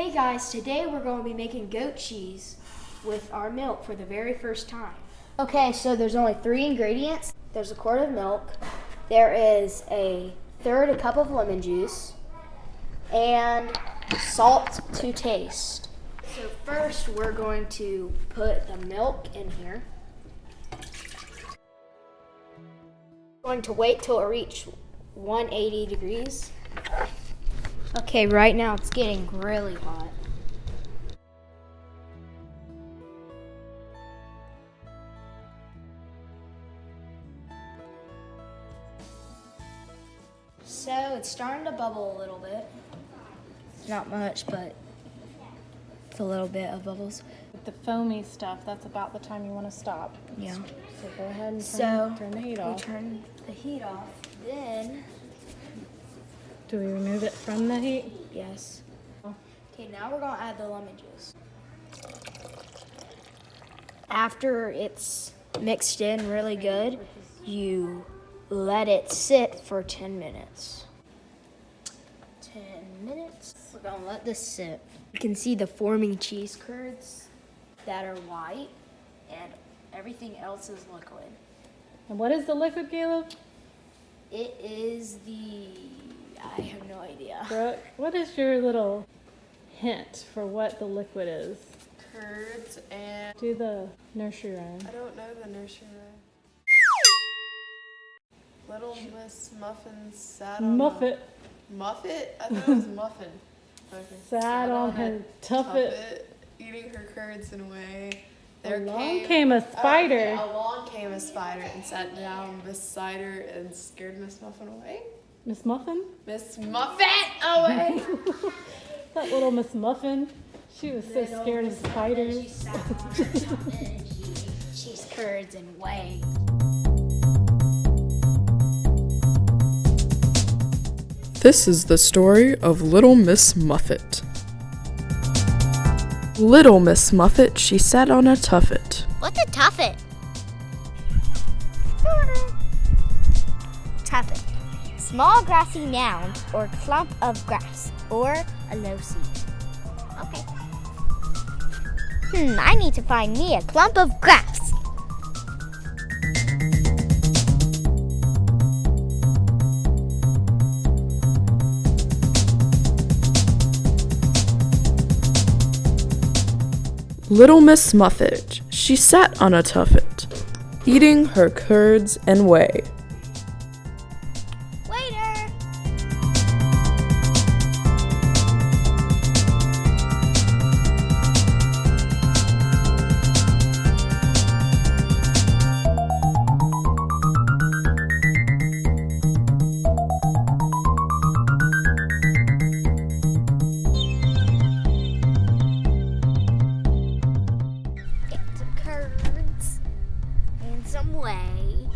Hey guys, today we're going to be making goat cheese with our milk for the very first time. Okay, so there's only 3 ingredients. There's a quart of milk, there is a third cup of lemon juice, and salt to taste. So first we're going to put the milk in here. We're going to wait till it reaches 180 degrees. Okay, right now it's getting really hot. So it's starting to bubble a little bit. Not much, but it's a little bit of bubbles. With the foamy stuff, that's about the time you want to stop. Yeah. So go ahead and turn the heat off. We turn the heat off. Then, do we remove it from the heat? yes. Okay, now we're going to add the lemon juice. After it's mixed in really good, you let it sit for 10 minutes. 10 minutes. We're going to let this sit. You can see the forming cheese curds that are white, and everything else is liquid. And what is the liquid, Caleb? It is I have no idea. Brooke, what is your little hint for what the liquid is? Curds and... Do the nursery rhyme. I don't know the nursery rhyme. Little Miss Muffin sat on Muffet. Muffet? I thought it was muffin. Okay. Sat on her tuffet. Eating her curds and whey. Along came a spider. Along came a spider and sat down beside her and scared Miss Muffin away. Miss Muffin? Miss Muffet away! That little Miss Muffin. She was so scared of spiders. She sat on her tuffet and she ate cheese curds and whey. This is the story of Little Miss Muffet. Little Miss Muffet, she sat on a tuffet. What's a tuffet? Tuffet. Small grassy mound or clump of grass or a low seed. Okay. I need to find me a clump of grass. Little Miss Muffet, she sat on a tuffet, eating her curds and whey. Waiter! Curds and some whey.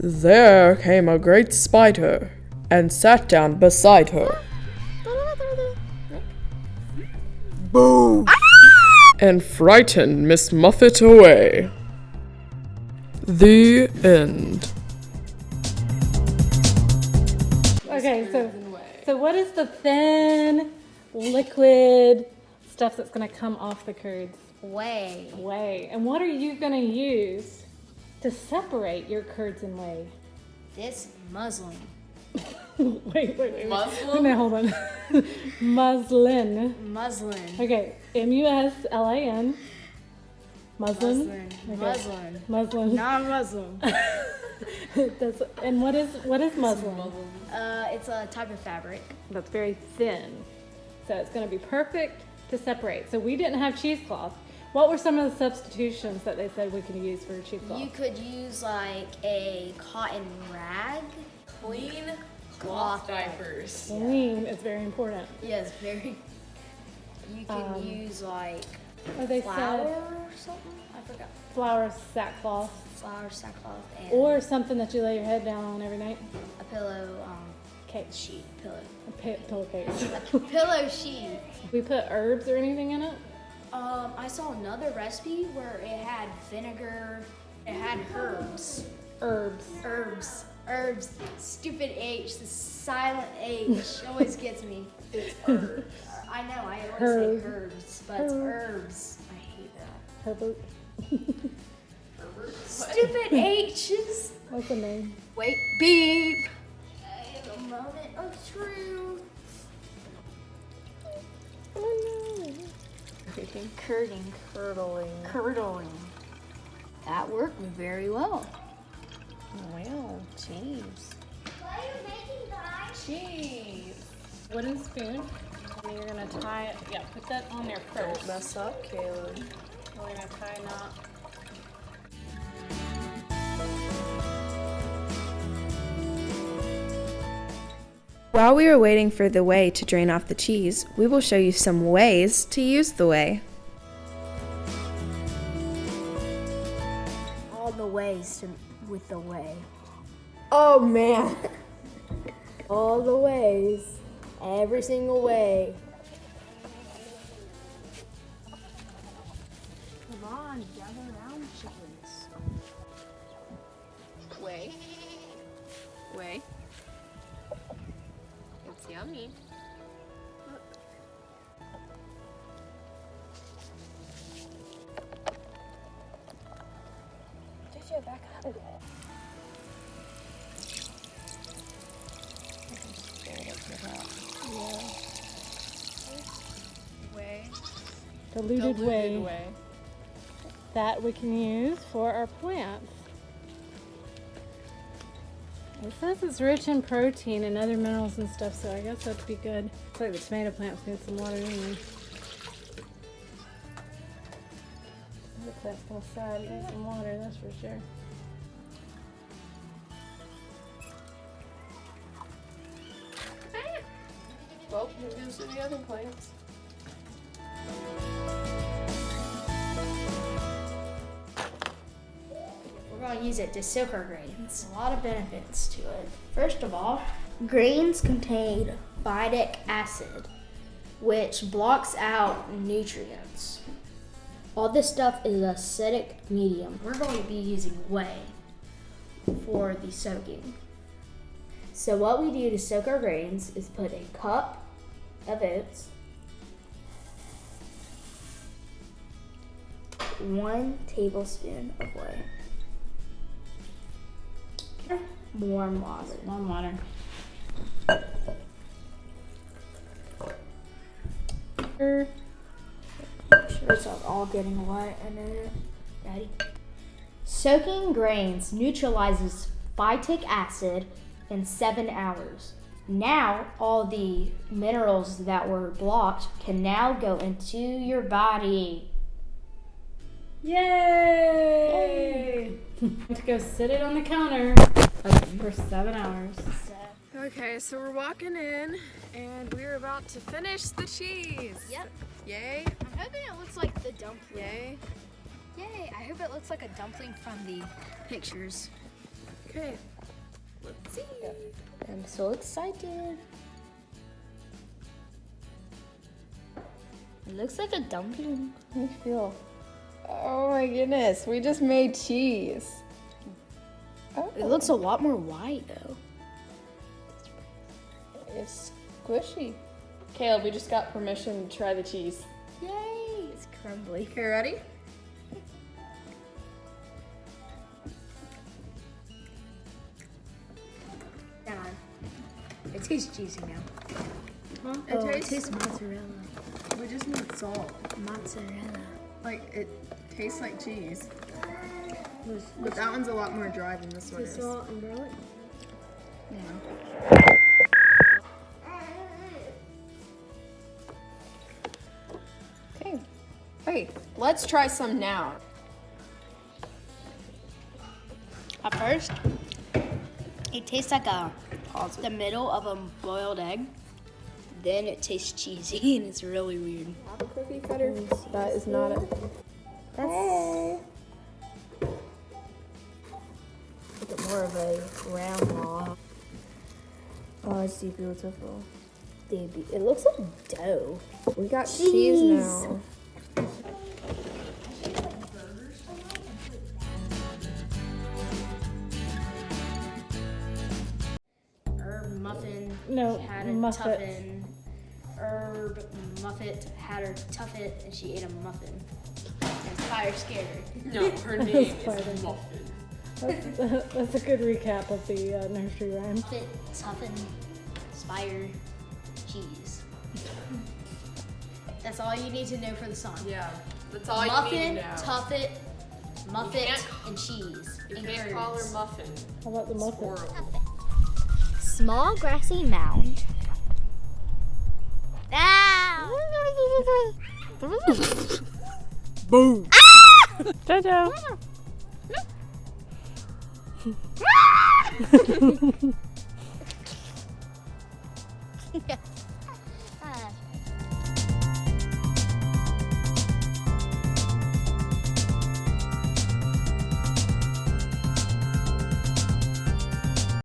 There came a great spider and sat down beside her. Boom! And frightened Miss Muffet away. The end. Okay, so what is the thin, liquid stuff that's going to come off the curds? Whey. Whey. And what are you going to use to separate your curds and whey? This muslin. Wait. Muslin? No, hold on. Muslin. Muslin. Okay, M-U-S-L-A-N. Muslin. Muslin. Muslin. Non-Muslim. And what is muslin? It's a type of fabric. That's very thin. So it's going to be perfect to separate. So we didn't have cheesecloth. What were some of the substitutions that they said we could use for cheesecloth? You could use like a cotton rag. Clean Cloth diapers. Clean is very important. Yes, very. You can use like They flour said or something. I forgot. flour sackcloth Flour, sackcloth, and or something that you lay your head down on every night. a pillow Cake. sheet. Pillowcase. A pillow sheet. We put herbs or anything in it? I saw another recipe where it had vinegar. It had herbs. Herbs. Herbs. Herbs. Stupid H. The silent H always gets me. It's herb. I know, I always Herb. say herbs, but it's herbs. I hate that. Herbert. Stupid H's. What's the name? Wait, beep. I have a moment of truth. Curdling. That worked very well. Well, cheese. What are you making, guys? Cheese. Wooden spoon. And you're gonna tie it. Yeah, put that on there first. Don't mess up, Caleb. We're gonna tie a knot. While we are waiting for the whey to drain off the cheese, we will show you some ways to use the whey. All the ways with the whey. Oh man. All the ways. Every single way. Come on, gather around, chickens. Whey. Whey. It's yummy. JJ, back up. Whey. Diluted whey that we can use for our plants. It says it's rich in protein and other minerals and stuff, so I guess that'd be good. Looks like the tomato plants need some water anyway. The plant's gonna sad, it needs some water, that's for sure. Well, here goes to the other plants. We're going to use it to soak our grains. A lot of benefits to it. First of all, grains contain phytic acid, which blocks out nutrients. All this stuff is acidic medium. We're going to be using whey for the soaking. So what we do to soak our grains is put a cup of oats, 1 tablespoon of whey, warm water. Warm water. Sure it's all getting wet in it. Ready? Soaking grains neutralizes phytic acid in 7 hours. Now all the minerals that were blocked can now go into your body. Yay! To go sit it on the counter for 7 hours. Okay, so we're walking in and we're about to finish the cheese. Yep. Yay. I'm hoping it looks like the dumpling. Yay. Yay! I hope it looks like a dumpling from the pictures. Okay. Let's see. I'm so excited. It looks like a dumpling. How do you feel? Oh my goodness, we just made cheese. Oh. It looks a lot more white though. It's squishy. Caleb, we just got permission to try the cheese. Yay! It's crumbly. Okay, ready? It tastes cheesy now. Huh? It tastes mozzarella. We just need salt. Mozzarella. Like, it tastes like cheese. But that one's a lot more dry than this one is. Salt and garlic? Yeah. Okay. Hey, let's try some now. At first, it tastes like the middle of a boiled egg. Then it tastes cheesy and it's really weird. Have a cookie cutter. That is not it. Hey. Make it more of a round ball. Oh, it's so beautiful. It looks like dough. We got cheese now. muffet. Tuffin. Herb Muffet had her tuffet and she ate a muffin. And Spire scared her. No, her name Spider. is Muffin. That's a good recap of the nursery rhyme. Muffet, Tuffin, Spire, cheese. That's all you need to know for the song. Yeah, that's all Muffin, you need to know. Tuffet, Muffet, can't- and cheese. You and can't call her curds. Muffin. How about the It's muffet? horrible. Small grassy mound. Ah! Boom. Jojo. Yeah.